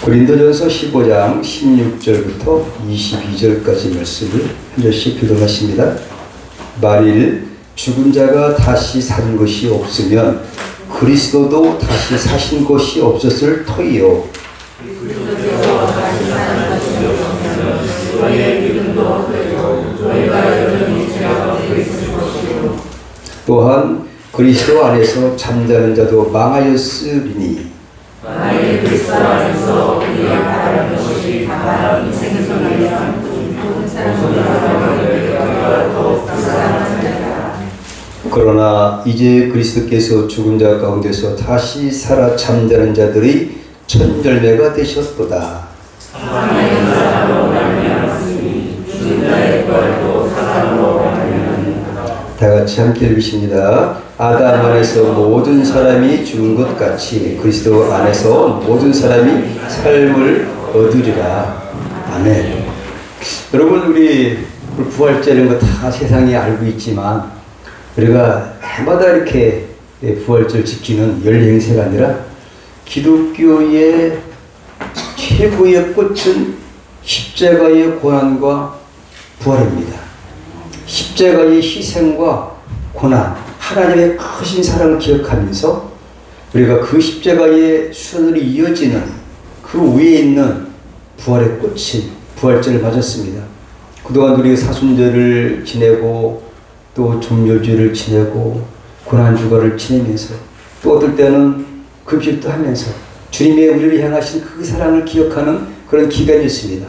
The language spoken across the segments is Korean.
고린도전서 15장 16절부터 22절까지 말씀을 한 절씩 교독하십니다. 만일 죽은 자가 다시 산 것이 없으면 그리스도도 다시 사신 것이 없었을 터이요. 또한 그리스도 안에서 잠자는 자도 망하였으리니 만일 그리스도 안에서 우리가 바라는 것이 다만 인생에서 말미암아 모든 사람들과 더욱 불쌍한 자라. 그러나 이제 그리스도께서 죽은 자 가운데서 다시 살아 잠자는 자들의 첫열매가 되셨도다. 하나님의 사랑으로 말미암았으니 죽은 자의 부활도 사랑으로 말미암았느니라. 다 같이 함께 읽으십니다. 아담 안에서 모든 사람이 죽은 것 같이 그리스도 안에서 모든 사람이 삶을 얻으리라. 아멘. 여러분, 우리 부활절인 거 다 세상이 알고 있지만 우리가 해마다 이렇게 부활절 지키는 열 행세가 아니라 기독교의 최고의 꽃은 십자가의 고난과 부활입니다. 십자가의 희생과 고난, 하나님의 크신 사랑을 기억하면서 우리가 그 십자가의 수단으로 이어지는 그 위에 있는 부활의 꽃인 부활절을 맞았습니다. 그동안 우리가 사순절을 지내고 또 종료주를 지내고 고난주가를 지내면서 또 어떨 때는 금식도 하면서 주님의 우리를 향하신 그 사랑을 기억하는 그런 기간이었습니다.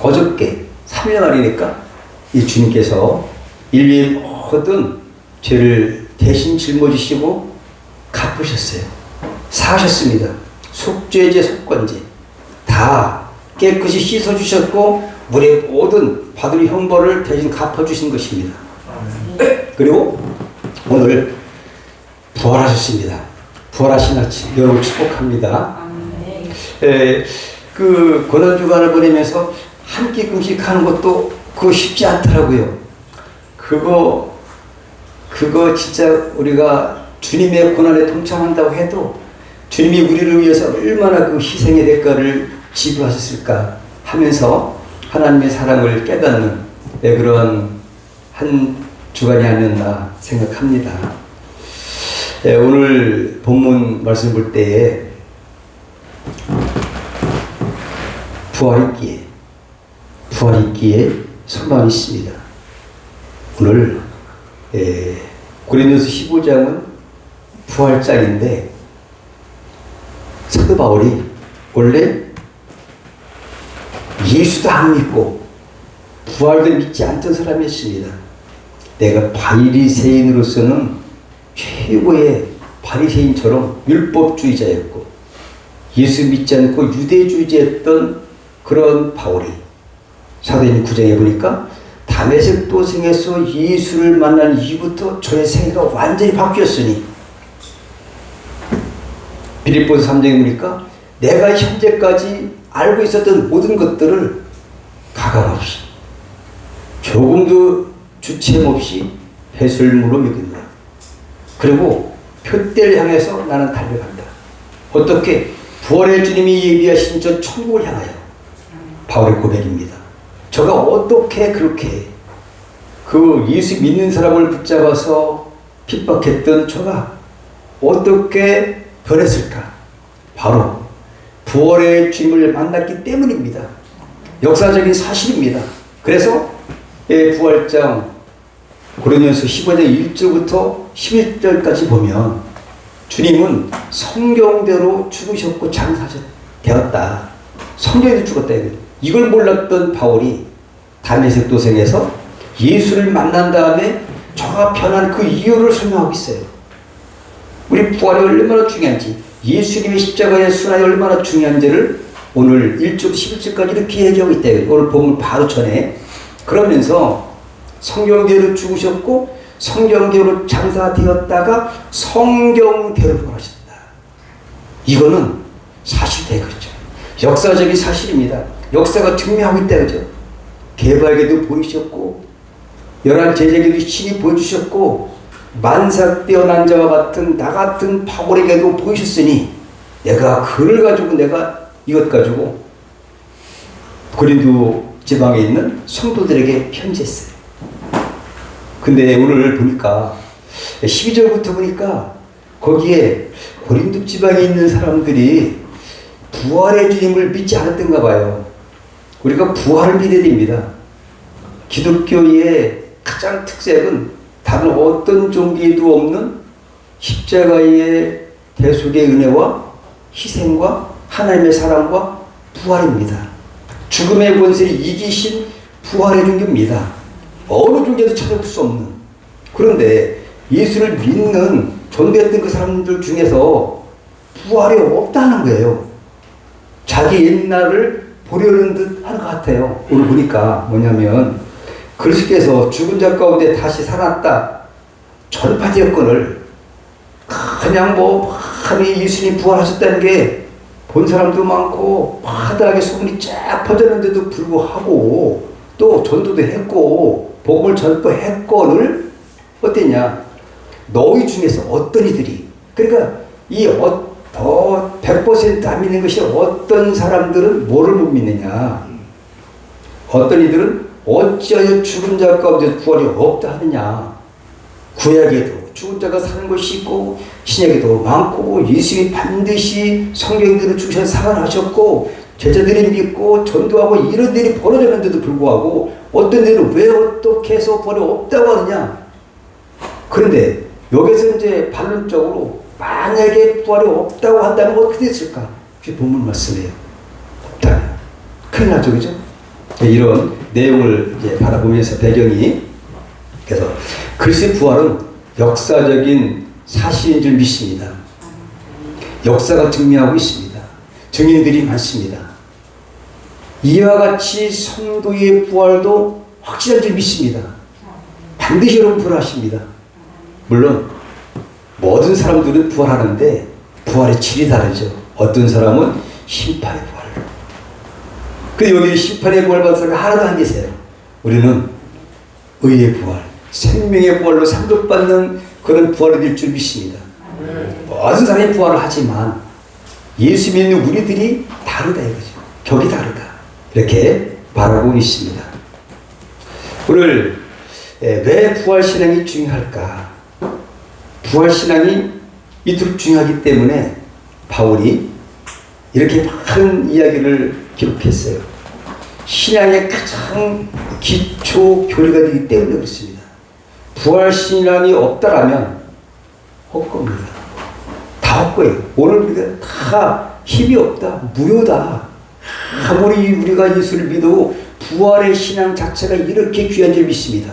어저께 3년 안이니까 이 주님께서 인류의 모든 죄를 대신 짊어지시고 갚으셨어요. 사하셨습니다. 속죄제, 속건제 다 깨끗이 씻어주셨고 우리의 모든 받을 형벌을 대신 갚아주신 것입니다. 그리고 오늘 부활하셨습니다. 부활하신 아침 여러분 축복합니다. 그 고난주간을 보내면서 한 끼 금식하는 것도 그거 쉽지 않더라고요. 그거 진짜 우리가 주님의 고난에 동참한다고 해도 주님이 우리를 위해서 얼마나 그 희생의 대가를 지불하셨을까 하면서 하나님의 사랑을 깨닫는 그런 한 주간이 아니었나 생각합니다. 오늘 본문 말씀 볼 때에 부활이 있기에 소망이 있습니다. 오늘 고린도서 15장은 부활장인데 사도 바울이 원래 예수도 안 믿고 부활도 믿지 않던 사람이었습니다. 내가 바리새인으로서는 최고의 바리새인처럼 율법주의자였고 예수 믿지 않고 유대주의자였던 그런 바울이 사도행전 9장에 보니까 다메섹 도성에서 예수를 만난 이후부터 저의 생애가 완전히 바뀌었으니 빌립보서 3장에 보니까 내가 현재까지 알고 있었던 모든 것들을 가감없이 조금도 주체임 없이 배설물로 여긴다. 그리고 표대를 향해서 나는 달려간다. 어떻게? 부활의 주님이 예비하신 저 천국을 향하여. 바울의 고백입니다. 저가 어떻게 그렇게 그 예수 믿는 사람을 붙잡아서 핍박했던 저가 어떻게 변했을까? 바로 부활의 주님을 만났기 때문입니다. 역사적인 사실입니다. 그래서 부활장 고린도전서 15장 1절부터 11절까지 보면 주님은 성경대로 죽으셨고 장사되었다. 성경대로 죽었다. 이걸 몰랐던 바울이 다메섹 도성에서 예수를 만난 다음에 저가 변한 그 이유를 설명하고 있어요. 우리 부활이 얼마나 중요한지, 예수님의 십자가의 순환이 얼마나 중요한지를 오늘 1절 11절까지 이렇게 얘기하고 있다. 오늘 보면 바로 전에 그러면서 성경대로 죽으셨고 성경대로 장사되었다가 성경대로 부활하셨다. 이거는 사실이다 그렇죠. 역사적인 사실입니다. 역사가 증명하고 있다 그죠. 개발에게도 보이셨고 11 제자에게도 신이 보여주셨고 만삭 뛰어난 자와 같은 나 같은 바울에게도 보이셨으니 내가 그를 가지고 내가 이것 가지고 고린도 지방에 있는 성도들에게 편지했어요. 근데 오늘 보니까 12절부터 보니까 거기에 고린도 지방에 있는 사람들이 부활의 주님을 믿지 않았던가 봐요. 우리가 부활을 믿어야 됩니다. 기독교의 가장 특색은 다른 어떤 종교에도 없는 십자가의 대속의 은혜와 희생과 하나님의 사랑과 부활입니다. 죽음의 권세를 이기신 부활의 종교입니다. 어느 종교도 찾아볼 수 없는. 그런데 예수를 믿는 전도했던 그 사람들 중에서 부활이 없다는 거예요. 자기 옛날을 보려는 듯 하는 것 같아요. 오늘 보니까 뭐냐면 그리스도께서 죽은 자 가운데 다시 살았다 전파되었거늘 그냥 하니 예수님 부활하셨다는 게 본 사람도 많고 파다하게 소문이 쫙 퍼졌는데도 불구하고 또 전도도 했고 복음을 전파했거늘 어땠냐? 너희 중에서 어떤 이들이, 그러니까 이 더 100% 안 믿는 것이 어떤 사람들은 뭐를 못 믿느냐? 어떤 이들은 어찌하여 죽은 자 가운데 부활이 없다 하느냐? 구약에도 죽은 자가 사는 것이 있고 신약에도 많고 예수님이 반드시 성경대로 죽으셔서 살아나셨고 제자들이 믿고 전도하고 이런 일이 벌어졌는데도 불구하고 어떤 일은 왜 어떻게 해서 부활이 없다고 하느냐? 그런데 여기서 이제 반론적으로 만약에 부활이 없다고 한다면 어떻게 됐을까? 그게 본문 말씀이에요. 없다면 큰일 나죠, 그죠? 이런 내용을 이제 바라보면서 배경이, 그래서 그리스도의 부활은 역사적인 사실인 줄 믿습니다. 역사가 증명하고 있습니다. 증인들이 많습니다. 이와 같이 성도의 부활도 확실한 줄 믿습니다. 반드시 여러분 부활하십니다. 물론 모든 사람들은 부활하는데 부활의 질이 다르죠. 어떤 사람은 심판의 부활로. 근데 여기 심판의 부활 받은 사람이 하나도 안 계세요. 우리는 의의 부활, 생명의 부활로 상급받는 그런 부활이 될 줄 믿습니다. 모든 사람이 부활을 하지만 예수 믿는 우리들이 다르다 이거죠. 격이 다르다. 이렇게 말하고 있습니다. 오늘 왜 부활신앙이 중요할까? 부활신앙이 이토록 중요하기 때문에 바울이 이렇게 많은 이야기를 기록했어요. 신앙의 가장 기초 교리가 되기 때문에 그렇습니다. 부활신앙이 없다라면 헛겁니다. 다 헛거예요. 오늘 우리가 다 힘이 없다, 무효다. 아무리 우리가 예수를 믿어도 부활의 신앙 자체가 이렇게 귀한 줄 믿습니다.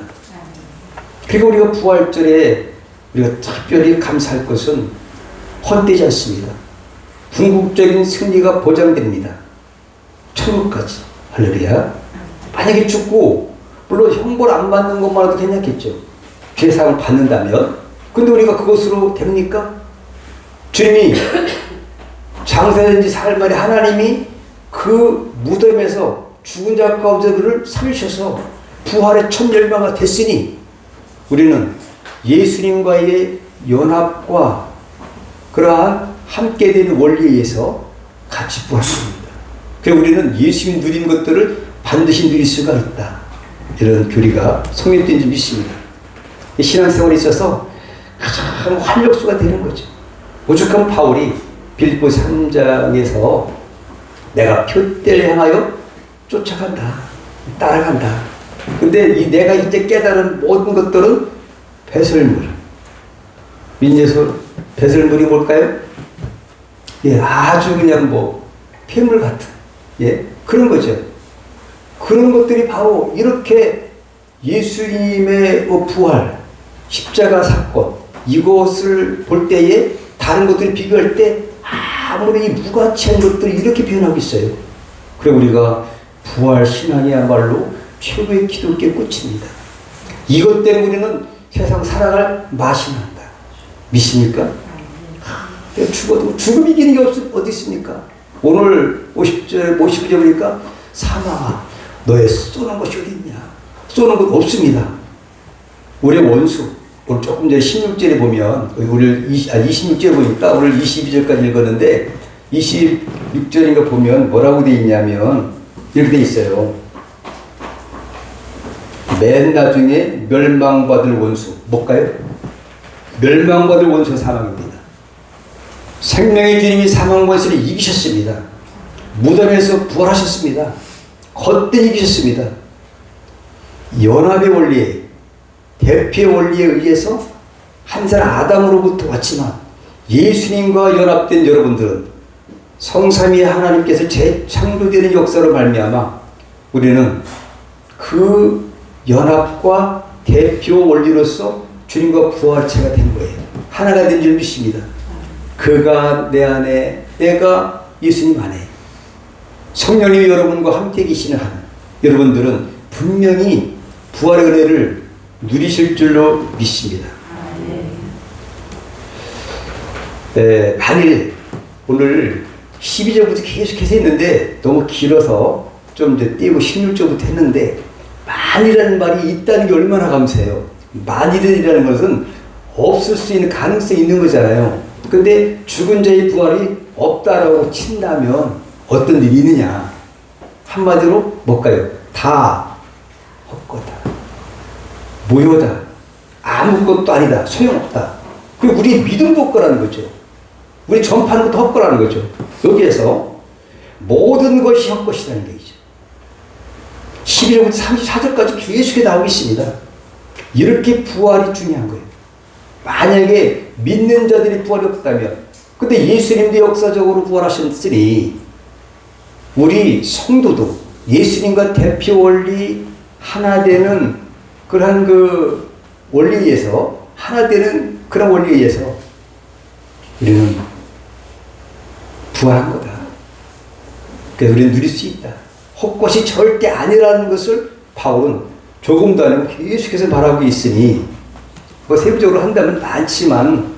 그리고 우리가 부활절에 우리가 특별히 감사할 것은 헛되지 않습니다. 궁극적인 승리가 보장됩니다. 천국까지. 할렐루야. 만약에 죽고 물론 형벌 안 받는 것만으로도 괜찮겠죠. 죄상을 받는다면. 근데 우리가 그것으로 됩니까? 주님이 장사된지 사흘 만에 하나님이 그 무덤에서 죽은 자 가운데 그를 살리셔서 부활의 첫 열매가 됐으니 우리는 예수님과의 연합과 그러한 함께 되는 원리에 의해서 같이 부활합니다. 그래서 우리는 예수님이 누린 것들을 반드시 누릴 수가 있다. 이런 교리가 성립된 줄 믿습니다. 신앙생활에 있어서 가장 활력소가 되는 거죠. 오죽하면 바울이 빌립보 3장에서 내가 표대를 향하여 쫓아간다. 따라간다. 근데 이 내가 이제 깨달은 모든 것들은 배설물. 민예서 배설물이 뭘까요? 예, 아주 그냥 폐물 같은, 예, 그런 거죠. 그런 것들이 바로 이렇게 예수님의 부활, 십자가 사건, 이것을 볼 때에 다른 것들을 비교할 때 아무리 무가치한 것들이 이렇게 변하고 있어요. 그리고 우리가 부활 신앙이야말로 최고의 기독교의 꽃입니다. 이것 때문에 우리는 세상 살아갈 맛이 난다. 믿습니까? 죽어도 죽음 이기는 게 어디 있습니까? 오늘 59절 보니까 사망아 너의 쏘는 것이 어디 있냐? 쏘는 것 없습니다. 우리의 원수, 오늘 조금 전에 16절에 보면, 오늘 26절에 보니까 오늘 22절까지 읽었는데 26절인가 보면 뭐라고 돼 있냐면 이렇게 돼 있어요. 맨 나중에 멸망받을 원수 뭘까요? 멸망받을 원수 사망입니다. 생명의 주님이 사망 원수를 이기셨습니다. 무덤에서 부활하셨습니다. 걷되 이기셨습니다. 연합의 원리에, 대피의 원리에 의해서 한 사람 아담으로부터 왔지만 예수님과 연합된 여러분들은 성삼위의 하나님께서 재창조되는 역사로 말미암아 우리는 그 연합과 대표 원리로서 주님과 부활체가 된 거예요. 하나가 된 줄 믿습니다. 그가 내 안에, 내가 예수님 안에, 성령님이 여러분과 함께 계시는 한 여러분들은 분명히 부활의 은혜를 누리실 줄로 믿습니다. 만일 오늘 12절부터 계속해서 했는데 너무 길어서 좀 이제 띄고 16절부터 했는데 만이라는 말이 있다는 게 얼마나 감사해요. 만일이라는 것은 없을 수 있는 가능성이 있는 거잖아요. 근데 죽은 자의 부활이 없다라고 친다면 어떤 일이 있느냐? 한마디로 뭘까요? 다 헛거다. 무효다. 아무것도 아니다. 소용없다. 그리고 우리의 믿음도 헛거라는 거죠. 우리 전파하는 것도 헛거라는 거죠. 여기에서 모든 것이 헛것이라는 얘기죠. 11절부터 34절까지 계속해 나오고 있습니다. 이렇게 부활이 중요한 거예요. 만약에 믿는 자들이 부활이 없다면, 근데 예수님도 역사적으로 부활하셨으니 우리 성도도 예수님과 대표 원리 하나 되는 그러한 그 원리에서 하나 되는 그런 원리에 의해서 우리는 부활한 거다. 그래서 우리는 누릴 수 있다. 헛것이 절대 아니라는 것을 바울은 조금도 아니고 계속해서 말하고 있으니 뭐 세부적으로 한다면 많지만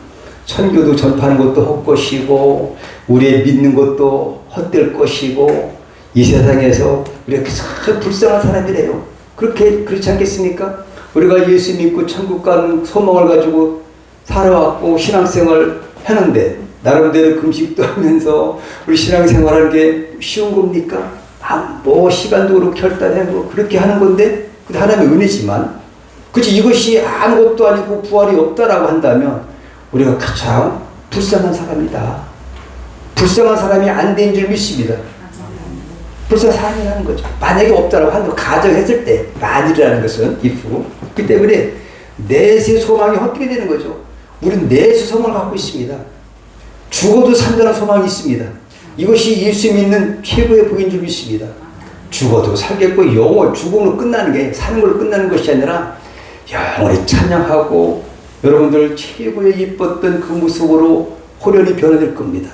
선교도 전파하는 것도 헛것이고 우리의 믿는 것도 헛될 것이고 이 세상에서 우리가 참 불쌍한 사람이래요. 그렇지 않겠습니까? 우리가 예수 믿고 천국 가는 소망을 가지고 살아왔고 신앙생활 하는데 나름대로 금식도 하면서 우리 신앙생활하는 게 쉬운 겁니까? 뭐 시간도 그렇게 결단하고 그렇게 하는 건데 하나님의 은혜지만 그치 이것이 아무것도 아니고 부활이 없다라고 한다면 우리가 가장 불쌍한 사람이다. 불쌍한 사람이 안 된 줄 믿습니다. 불쌍한 사람이라는 거죠. 만약에 없다라고 한다고 가정했을 때 만이라는 것은 if 그 때문에 내세 소망이 헛되게 되는 거죠. 우리는 내세 소망을 갖고 있습니다. 죽어도 산다는 소망이 있습니다. 이것이 예수 믿는 최고의 복인 줄 믿습니다. 죽어도 살겠고 영원 죽음으로 끝나는 게 사는 걸로 끝나는 것이 아니라 영원히 찬양하고 여러분들 최고의 이뻤던 그 모습으로 호련히 변화될 겁니다.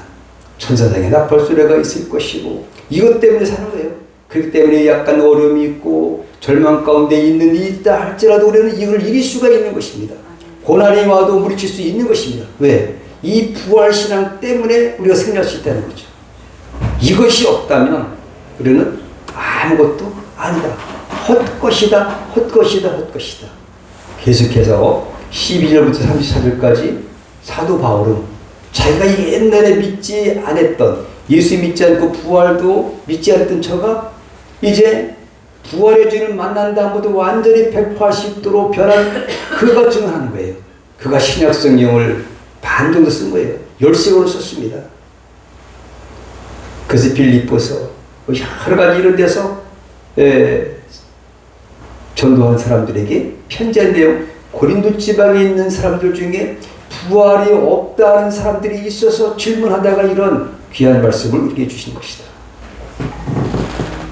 천사장에 나팔소리가 있을 것이고 이것 때문에 사는 거예요. 그렇기 때문에 약간 어려움이 있고 절망 가운데 있는 일이 있다 할지라도 우리는 이걸 이길 수가 있는 것입니다. 고난이 와도 물리칠 수 있는 것입니다. 왜? 이 부활신앙 때문에 우리가 승리할 수 있다는 거죠. 이것이 없다면 우리는 아무것도 아니다. 헛것이다. 헛것이다. 헛것이다. 계속해서 12절부터 34절까지 사도 바울은 자기가 옛날에 믿지 않았던 예수 믿지 않고 부활도 믿지 않았던 저가 이제 부활의 주님 만난 다음부터 완전히 180도로 변한 그가 증언하는 거예요. 그가 신약 성경을 반 정도 쓴 거예요. 10권을 썼습니다. 그래서 빌립보서 여러 가지 이런 데서 전도한 사람들에게 편지한 내용 고린도 지방에 있는 사람들 중에 부활이 없다는 사람들이 있어서 질문하다가 이런 귀한 말씀을 우리에게 주신 것이다.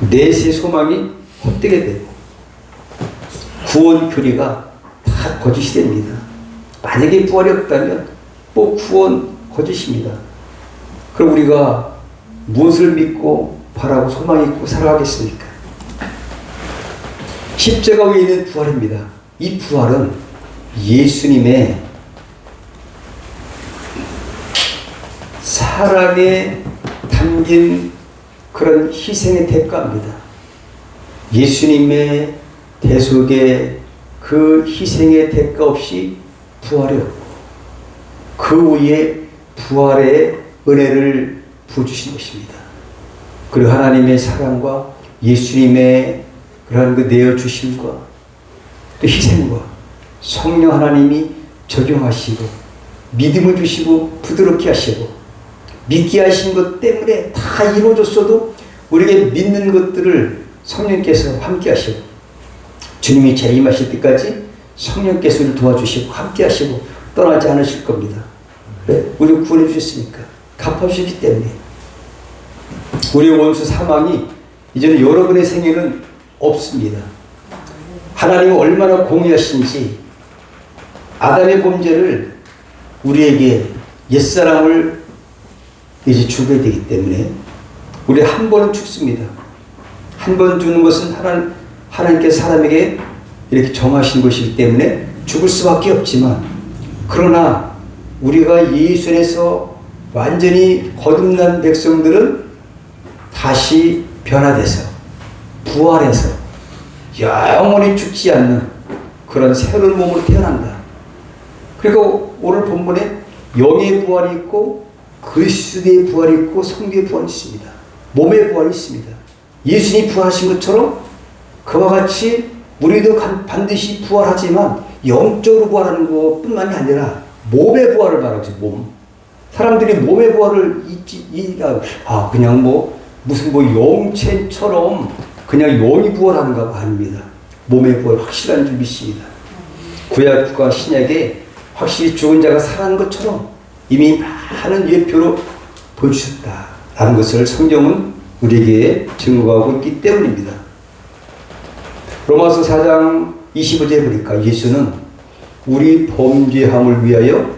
내세 소망이 헛되게 되고 구원 교리가 다 거짓이 됩니다. 만약에 부활이 없다면 뭐 구원 거짓입니다. 그럼 우리가 무엇을 믿고 바라고 소망 있고 살아가겠습니까? 십자가 위에 있는 부활입니다. 이 부활은 예수님의 사랑에 담긴 그런 희생의 대가입니다. 예수님의 대속의 그 희생의 대가 없이 부활이 없고 그 위에 부활의 은혜를 부어주신 것입니다. 그리고 하나님의 사랑과 예수님의 그러한 그 내어주심과 또 희생과 성령 하나님이 적용하시고 믿음을 주시고 부드럽게 하시고 믿게 하신 것 때문에 다 이루어졌어도 우리에게 믿는 것들을 성령께서 함께 하시고 주님이 재림하실 때까지 성령께서 우리를 도와주시고 함께 하시고 떠나지 않으실 겁니다. 왜? 우리를 구원해 주셨으니까. 갚아주셨기 때문에. 우리의 원수 사망이 이제는 여러분의 생에는 없습니다. 하나님이 얼마나 공의하신지 아담의 범죄를 우리에게 옛사람을 이제 죽어야 되기 때문에 우리 한 번은 죽습니다. 한 번 죽는 것은 하나님께서 사람에게 이렇게 정하신 것이기 때문에 죽을 수밖에 없지만 그러나 우리가 예수 안에서 완전히 거듭난 백성들은 다시 변화돼서 부활해서 영원히 죽지 않는 그런 새로운 몸으로 태어난다. 그리고 오늘 본문에 영의 부활이 있고 그리스도의 부활이 있고 성도의 부활이 있습니다. 몸의 부활이 있습니다. 예수님이 부활하신 것처럼 그와 같이 우리도 반드시 부활하지만 영적으로 부활하는 것뿐만이 아니라 몸의 부활을 말하고 있어요. 몸. 사람들이 몸의 부활을 그냥 무슨 영체처럼 그냥 영이 부활하는가 아닙니다. 몸의 부활 확실한 줄 믿습니다. 구약과 신약에 확실히 죽은 자가 살아난 것처럼 이미 많은 예표로 보여주셨다라는 것을 성경은 우리에게 증거하고 있기 때문입니다. 로마서 4장 25절에 보니까 예수는 우리 범죄함을 위하여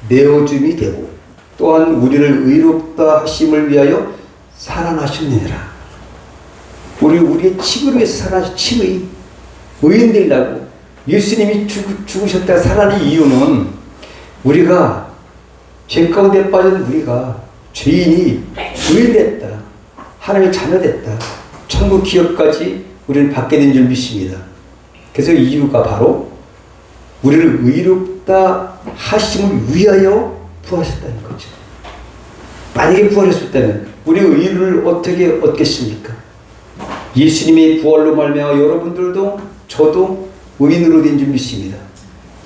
내어줌이 되고 또한 우리를 의롭다 하심을 위하여 살아나셨느니라. 우리의 칙으로 해서 살아나신 칙의 의인 되려고 예수님이 죽으셨다 살아난 이유는 우리가 죄 가운데 빠진 우리가 죄인이 의인 됐다. 하나님의 자녀 됐다. 천국 기업까지 우리는 받게 된 줄 믿습니다. 그래서 이유가 바로 우리를 의롭다 하심을 위하여 부활하셨다는 거죠. 만약에 부활했을 우리 의를 어떻게 얻겠습니까? 예수님의 부활로 말미암아 여러분들도 저도 의인으로 된 줄 믿습니다.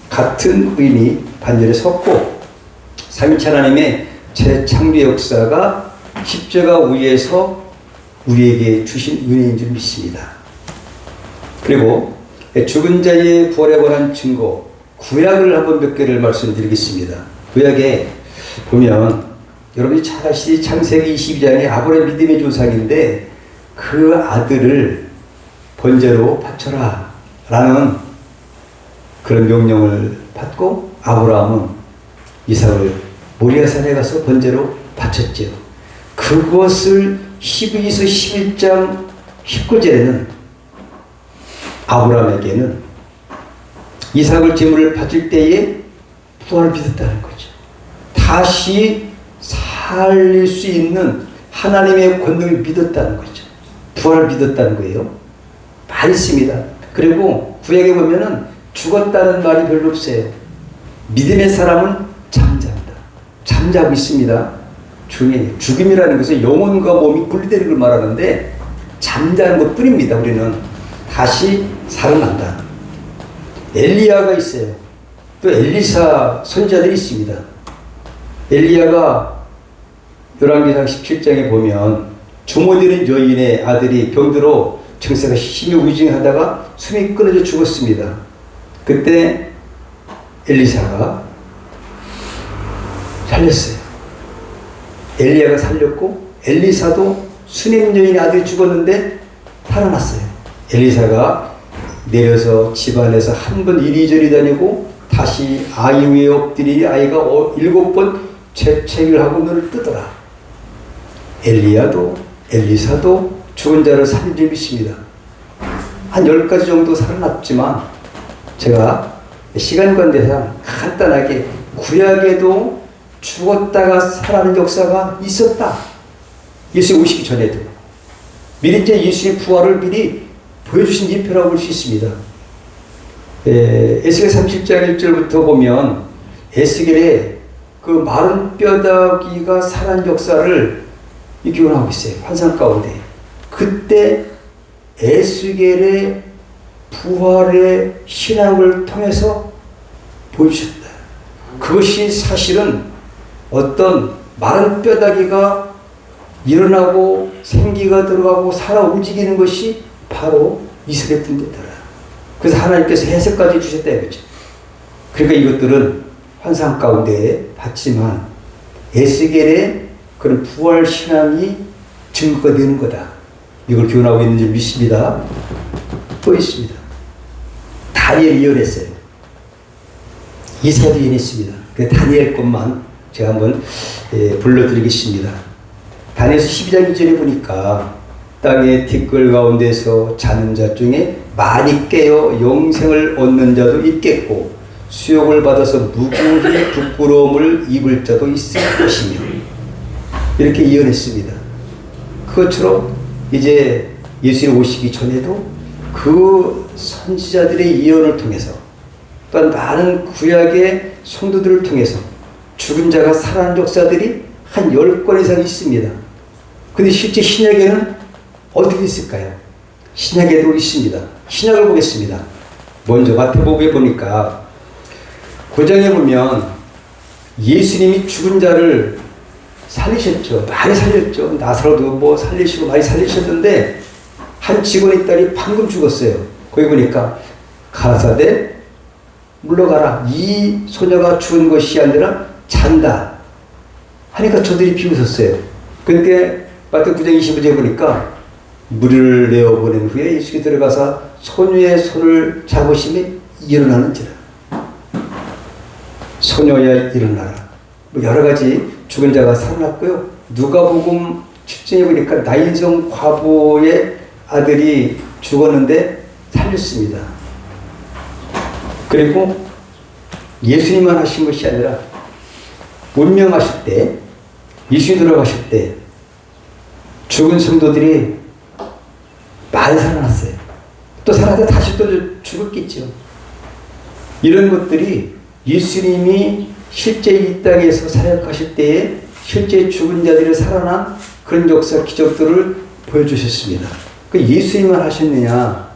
같은 의인이 반열에 섰고 삼위일체 하나님의 재창조의 역사가 십자가 위에서 우리에게 주신 은혜인 줄 믿습니다. 그리고 죽은 자의 부활에 관한 증거 구약을 한번 몇 개를 말씀드리겠습니다. 구약에 보면 여러분이 잘 아시지 창세기 22장에 아브라함 믿음의 조상인데 그 아들을 번제로 바쳐라 라는 그런 명령을 받고 아브라함은 이삭을 모리아산에 가서 번제로 바쳤죠. 그것을 히브리서 11장 19절에는 아브라함에게는 이삭을 제물을 바칠 때에 부활을 믿었다는 거죠. 다시 살릴 수 있는 하나님의 권능을 믿었다는 거죠. 부활을 믿었다는 거예요. 많이 있습니다. 그리고 구약에 보면은 죽었다는 말이 별로 없어요. 믿음의 사람은 잠잔다. 잠자고 있습니다. 죽음이라는 것은 영혼과 몸이 분리되는 걸 말하는데 잠자는 것 뿐입니다. 우리는 다시 살아난다. 엘리야가 있어요. 또 엘리사 선지자들이 있습니다. 엘리야가 열왕기상 17장에 보면 주모되는 여인의 아들이 병들어 증세가 심히 우징하다가 숨이 끊어져 죽었습니다. 그때 엘리사가 살렸어요. 엘리야가 살렸고 엘리사도 수냄 여인의 아들이 죽었는데 살아났어요. 엘리사가 내려서 집안에서 한 번 이리저리 다니고 다시 아이 위에 엎드리니 아이가 7번 재채기를 하고 눈을 뜨더라. 엘리야도 엘리사도 죽은 자를 살린 줄 믿습니다. 한 10가지 정도 살아났지만 제가 시간 관계상 간단하게 구약에도 죽었다가 살아나는 역사가 있었다. 예수 오시기 전에도 미리 이제 예수의 부활을 미리 보여주신 예표라고 볼 수 있습니다. 에스겔 30장 1절부터 보면 에스겔의 그 마른 뼈다귀가 살아난 역사를 기원하고 있어요. 환상 가운데. 그때 에스겔의 부활의 신앙을 통해서 보여주셨다. 그것이 사실은 어떤 마른 뼈다귀가 일어나고 생기가 들어가고 살아 움직이는 것이 바로 이스라엘 군대더라. 그래서 하나님께서 해석까지 주셨다 이거죠. 그러니까 이것들은 환상 가운데 봤지만 에스겔의 그런 부활 신앙이 증거가 되는 거다. 이걸 교훈하고 있는 줄 믿습니다. 또 있습니다. 다니엘이 예언했어요. 이사야도 예언했습니다. 그 다니엘 것만 제가 한번 불러드리겠습니다. 다니엘서 12장 2절에 보니까 땅의 티끌 가운데서 자는 자 중에 많이 깨어 영생을 얻는 자도 있겠고 수욕을 받아서 무구히 부끄러움을 입을 자도 있을 것이며 이렇게 예언했습니다. 그것처럼 이제 예수님 오시기 전에도 그 선지자들의 예언을 통해서 또한 많은 구약의 성도들을 통해서 죽은 자가 살아난 역사들이 한 10건 이상 있습니다. 근데 실제 신약에는 어디 있을까요? 신약에도 있습니다. 신약을 보겠습니다. 먼저 마태복음에 보니까 9장에 보면 예수님이 죽은 자를 살리셨죠. 많이 살렸죠. 나사로도 뭐 살리시고 많이 살리셨는데 한 직원의 딸이 방금 죽었어요. 거기 보니까 가라사대 물러가라. 이 소녀가 죽은 것이 아니라 잔다. 하니까 저들이 비웃었어요. 그때 마태복음 9장 25절에 보니까 물을 내어보낸 후에 예수께 들어가서 소녀의 손을 잡으시면 일어나는지라. 소녀야 일어나라. 뭐 여러 가지 죽은 자가 살아났고요. 누가복음 7장에 보니까 나인성 과부의 아들이 죽었는데 살렸습니다. 그리고 예수님만 하신 것이 아니라 운명하실 때, 예수님 들어가실 때 죽은 성도들이 많이 살아났어요. 또 살아서 다시 또 죽었겠죠. 이런 것들이 예수님이 실제 이 땅에서 사역하실 때에 실제 죽은 자들이 살아난 그런 역사 기적들을 보여주셨습니다. 그 예수님만 하셨느냐?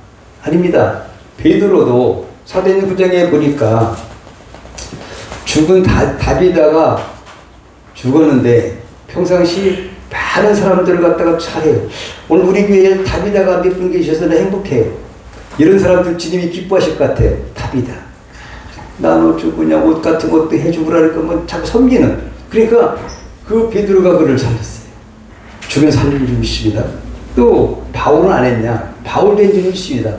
아닙니다. 베드로도 사도행전 9장에 보니까 죽은 다비다가 죽었는데 평상시 많은 사람들을 갖다가 잘해요. 오늘 우리 교회에 다비다가 몇 분 계셔서 나 행복해요. 이런 사람들 주님이 기뻐하실 것 같아요. 다비다. 나눠주고 그냥 옷 같은 것도 해주고 그러니까 뭐 자꾸 섬기는. 그러니까 그 베드로가 그를 살렸어요. 죽은 살린 줄 믿습니다. 또 바울은 안 했냐? 바울도 한 줄 믿습니다.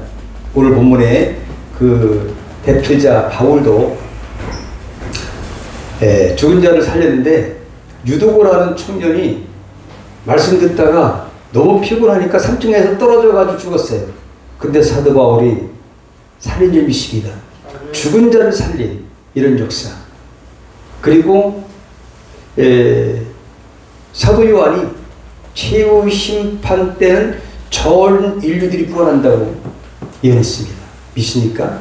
오늘 본문에 그 대표자 바울도 죽은 자를 살렸는데 유도고라는 청년이 말씀 듣다가 너무 피곤하니까 3층에서 떨어져가지고 죽었어요. 근데 사도 바울이 살린 줄 믿습니다. 죽은 자를 살린 이런 역사. 그리고 사도 요한이 최후 심판 때는 전 인류들이 부활한다고 예언했습니다. 믿습니까?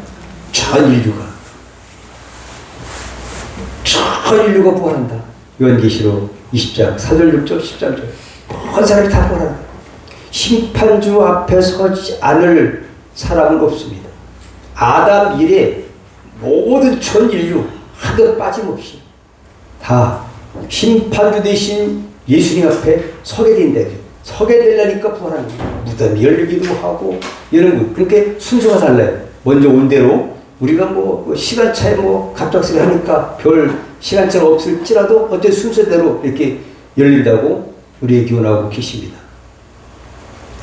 전 인류가 부활한다. 요한계시록 20장 4절 6절 13절 모든 사람이 다 부활한다. 심판주 앞에 서지 않을 사람은 없습니다. 아담 이래 모든 전 인류 하도 빠짐없이 다 심판주 대신 예수님 앞에 서게 된다. 서게 되려니까 부활하는 거예요. 무덤이 열리기도 하고 이런 거. 그러니까 순서가 달라요. 먼저 온 대로 우리가 뭐 시간차에 뭐 갑작스레 하니까 별 시간차가 없을지라도 어째 순서대로 이렇게 열린다고 우리에게 기원하고 계십니다.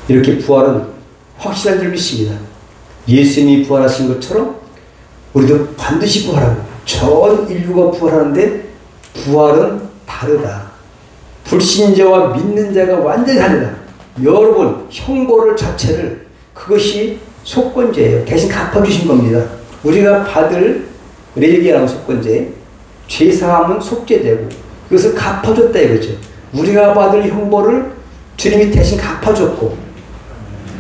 이렇게 부활은 확실한 줄 믿습니다. 예수님이 부활하신 것처럼 우리도 반드시 부활하고 전 인류가 부활하는데 부활은 다르다. 불신자와 믿는 자가 완전히 다르다. 여러분 형벌을 자체를 그것이 속건제예요. 대신 갚아주신 겁니다. 우리가 받을 레위기라는 속건제, 죄사함은 속죄되고 그것을 갚아줬다 이거죠. 우리가 받을 형벌을 주님이 대신 갚아줬고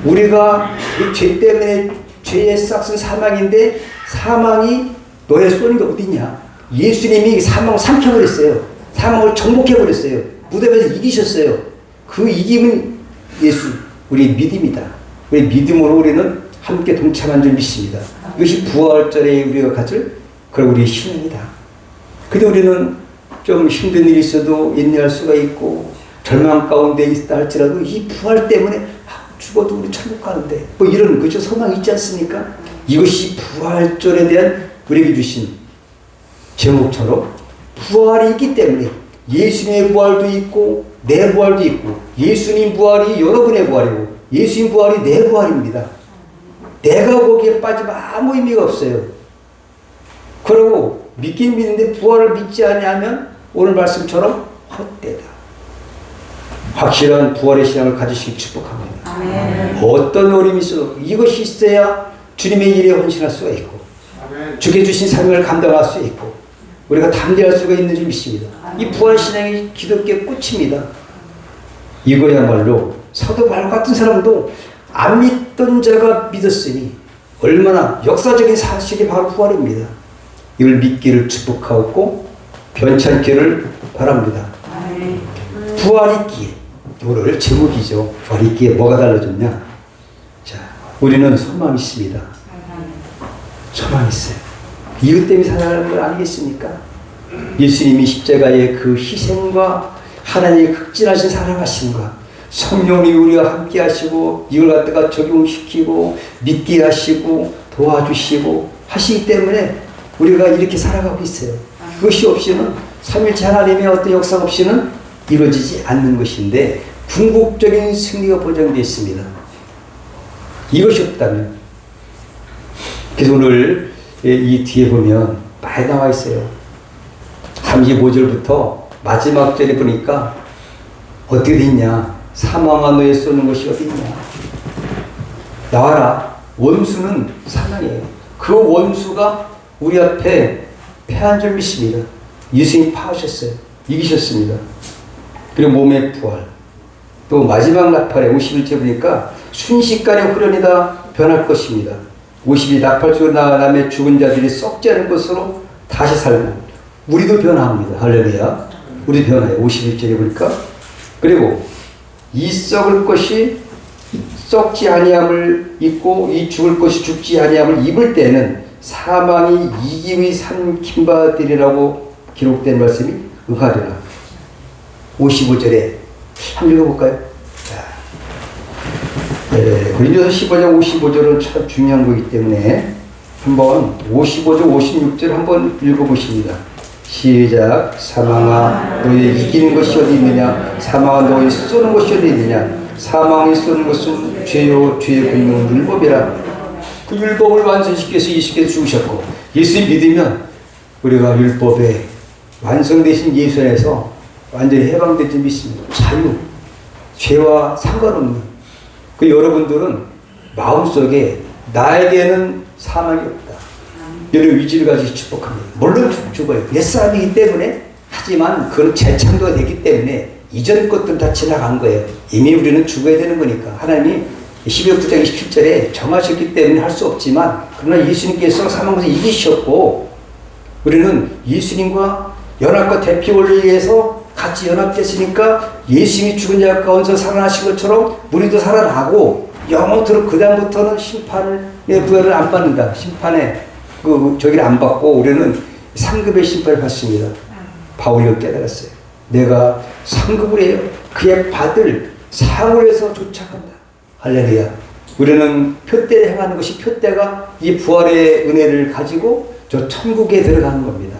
우리가 이 죄 때문에 죄의 싹은 사망인데 사망이 너의 쏘는 게 어디냐? 예수님이 사망을 삼켜버렸어요. 사망을 정복해버렸어요. 무덤에서 이기셨어요. 그 이김은 예수, 우리의 믿음이다. 우리 믿음으로 우리는 함께 동참한 줄 믿습니다. 이것이 부활절에 우리가 가질 그런 우리의 신앙이다. 근데 우리는 좀 힘든 일이 있어도 인내할 수가 있고 절망 가운데 있다 할지라도 이 부활 때문에 죽어도 우리 천국 가는데 뭐 이런 그저 소망이 있지 않습니까? 이것이 부활절에 대한 우리에게 주신 제목처럼 부활이 있기 때문에 예수님의 부활도 있고 내 부활도 있고 예수님 부활이 여러분의 부활이고 예수님 부활이 내 부활입니다. 내가 거기에 빠지면 아무 의미가 없어요. 그러고 믿긴 믿는데 부활을 믿지 않으면 오늘 말씀처럼 헛되다. 확실한 부활의 신앙을 가지시기 축복합니다. 아멘. 어떤 어려움이 있어도 이것이 있어야 주님의 일에 헌신할 수가 있고 주께 주신 사명을 감당할 수 있고 우리가 담대할 수가 있는 줄 믿습니다. 이 부활 신앙이 기독교의 꽃입니다. 이거야말로 사도 바울 같은 사람도 안 믿던 자가 믿었으니 얼마나 역사적인 사실이 바로 부활입니다. 이걸 믿기를 축복하고 변찮기를 바랍니다. 부활 있기에 오늘 제목이죠. 부활 있기에 뭐가 달라졌냐? 자, 우리는 소망이 있습니다. 소망이 있어요. 이것 때문에 살아가는 걸 아니겠습니까? 예수님이 십자가의 그 희생과 하나님의 극진하신 사랑하심과 성령이 우리와 함께 하시고 이걸 갖다가 적용시키고 믿게 하시고 도와주시고 하시기 때문에 우리가 이렇게 살아가고 있어요. 그것이 없이는 삼일체 하나님의 어떤 역사 없이는 이루어지지 않는 것인데 궁극적인 승리가 보장되어 있습니다. 이것이 없다면 그래서 오늘 이 뒤에 보면 많이 나와 있어요. 35절부터 마지막 절에 보니까 어떻게 됐냐? 사망한 너에 쏘는 것이 어디 있냐? 나와라. 원수는 사망이에요. 그 원수가 우리 앞에 패한 줄 믿습니다. 예수님이 파하셨어요. 이기셨습니다. 그리고 몸의 부활. 또 마지막 나팔에 51절 보니까 순식간에 후련이다 변할 것입니다. 52 나팔 소리 나감에 죽은 자들이 썩지 않을 것으로 다시 살고 우리도 변화합니다. 할렐루야. 우리도 변화해요. 51절에 보니까. 그리고 이 썩을 것이 썩지 아니함을 입고 이 죽을 것이 죽지 아니함을 입을 때는 사망이 이기의 삼킨 바 되리라고 기록된 말씀이 응하리라. 55절에 한번 읽어볼까요? 고린도서 15장 55절은 참 중요한 거기 때문에 한번 55절 56절 한번 읽어보십니다. 시작. 사망아 너희 이기는 것이 어디 있느냐? 사망아 너희 쏘는 것이 어디 있느냐? 사망이 쏘는 것은 죄요 죄의 권능은 율법이라. 그 율법을 완성시켜서 예수께서 죽으셨고 예수 믿으면 우리가 율법에 완성되신 예수 안에서 완전히 해방된 줄 믿습니다. 자유, 죄와 상관없는 그 여러분들은 마음속에 나에게는 사망이 없다. 이런 위지를 가지고 축복합니다. 물론 죽어요. 옛사람이기 때문에 하지만 그건 재창조가 되기 때문에 이전 것들은 다 지나간 거예요. 이미 우리는 죽어야 되는 거니까 하나님이 12억 9장 27절에 정하셨기 때문에 할 수 없지만 그러나 예수님께서 사망에서 이기셨고 우리는 예수님과 연합과 대피 원리에서 같이 연합됐으니까 예수님이 죽은 자 가운데서 살아나신 것처럼 우리도 살아나고 영원토록 그 다음부터는 심판의 부여를 안 받는다. 심판의 저기를 안 받고 우리는 상급의 심판을 받습니다. 바울이 깨달았어요. 내가 상급을 해요. 그의 받을 상을 해서 쫓아간다. 할렐루야. 우리는 표대에 행하는 것이 표대가 이 부활의 은혜를 가지고 저 천국에 들어가는 겁니다.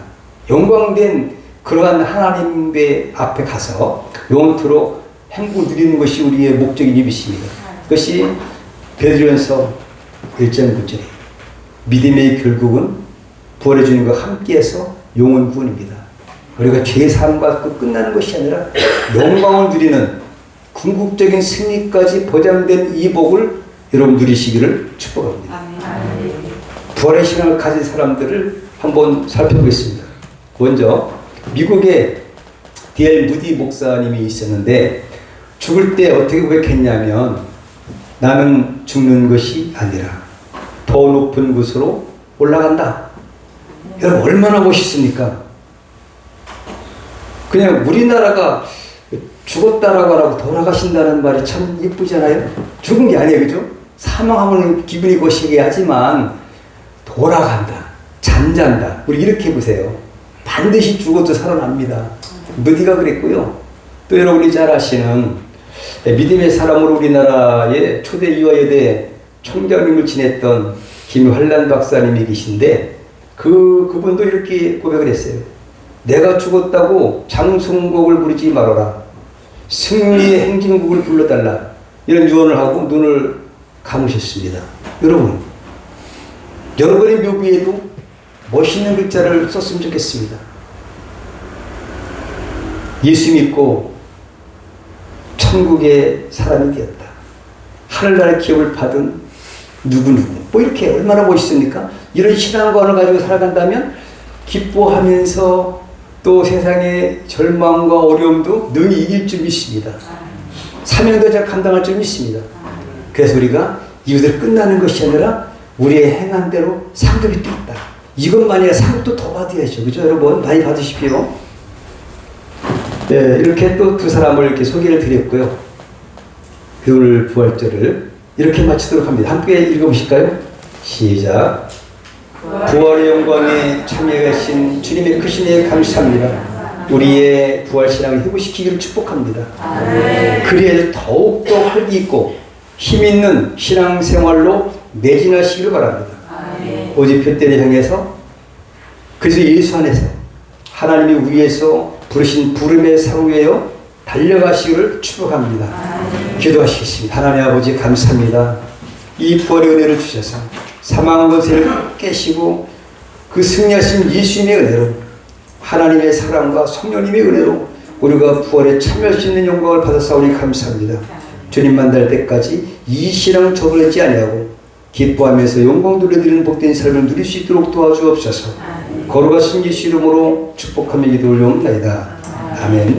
영광된 그러한 하나님의 앞에 가서 영원토록 행복을 누리는 것이 우리의 목적인 믿습니다. 그것이 베드로전서 1장 9절에 믿음의 결국은 부활의 주님과 함께해서 영원 구원입니다. 우리가 죄의 삶과 끝나는 것이 아니라 영광을 누리는 궁극적인 승리까지 보장된 이 복을 여러분 누리시기를 축복합니다. 부활의 신앙을 가진 사람들을 한번 살펴보겠습니다. 먼저 미국에 D.L. 무디 목사님이 있었는데 죽을 때 어떻게 고백했냐면 나는 죽는 것이 아니라 더 높은 곳으로 올라간다. 여러분 얼마나 멋있습니까? 그냥 우리나라가 죽었다라고 하고 돌아가신다는 말이 참 예쁘잖아요. 죽은 게 아니에요. 그죠? 사망하면 기분이 거시기 하지만 돌아간다. 잠잔다. 우리 이렇게 보세요. 반드시 죽어도 살아납니다. 무디가 그랬고요. 또 여러분이 잘 아시는 믿음의 사람으로 우리나라의 초대 이화여대 총장님을 지냈던 김환란 박사님이 계신데 그분도 이렇게 고백을 했어요. 내가 죽었다고 장송곡을 부르지 말아라. 승리의 행진곡을 불러달라. 이런 유언을 하고 눈을 감으셨습니다. 여러분의 묘비에도 멋있는 글자를 썼으면 좋겠습니다. 예수 믿고 천국의 사람이 되었다. 하늘나라의 기업을 받은 누구누구. 뭐 이렇게 얼마나 멋있습니까? 이런 신앙관을 가지고 살아간다면 기뻐하면서 또 세상의 절망과 어려움도 능히 이길 줄 믿습니다. 사명도 잘 감당할 줄 믿습니다. 그래서 우리가 이것을 끝나는 것이 아니라 우리의 행한 대로 상급이 또 있다. 이것만이 아니라 상급도 더 받아야죠. 그죠? 여러분 많이 받으십시오. 네, 이렇게 또 두 사람을 이렇게 소개를 드렸고요. 오늘 부활절을 이렇게 마치도록 합니다. 함께 읽어보실까요? 시작. 부활의 영광에 참여하신 주님의 크신 에 감사합니다. 우리의 부활신앙을 회복시키기를 축복합니다. 그리해 더욱더 활기 있고 힘있는 신앙생활로 매진하시기를 바랍니다. 오직 표대를 향해서 그래서 예수 안에서 하나님이 위에서 부르신 부름에 상우하여 달려가시기를 축복합니다. 기도하시겠습니다. 하나님 아버지 감사합니다. 이 부활의 은혜를 주셔서 사망한 것을 깨시고 그 승리하신 예수님의 은혜로 하나님의 사랑과 성령님의 은혜로 우리가 부활에 참여할 수 있는 영광을 받아사오니 감사합니다. 주님 만날 때까지 이 신앙을 저버리지 아니하고 기뻐하면서 영광 돌려드리는 복된 삶을 누릴 수 있도록 도와주옵소서. 거룩하신 예수 이름으로 축복하며 기도 올려옵나이다. 아멘.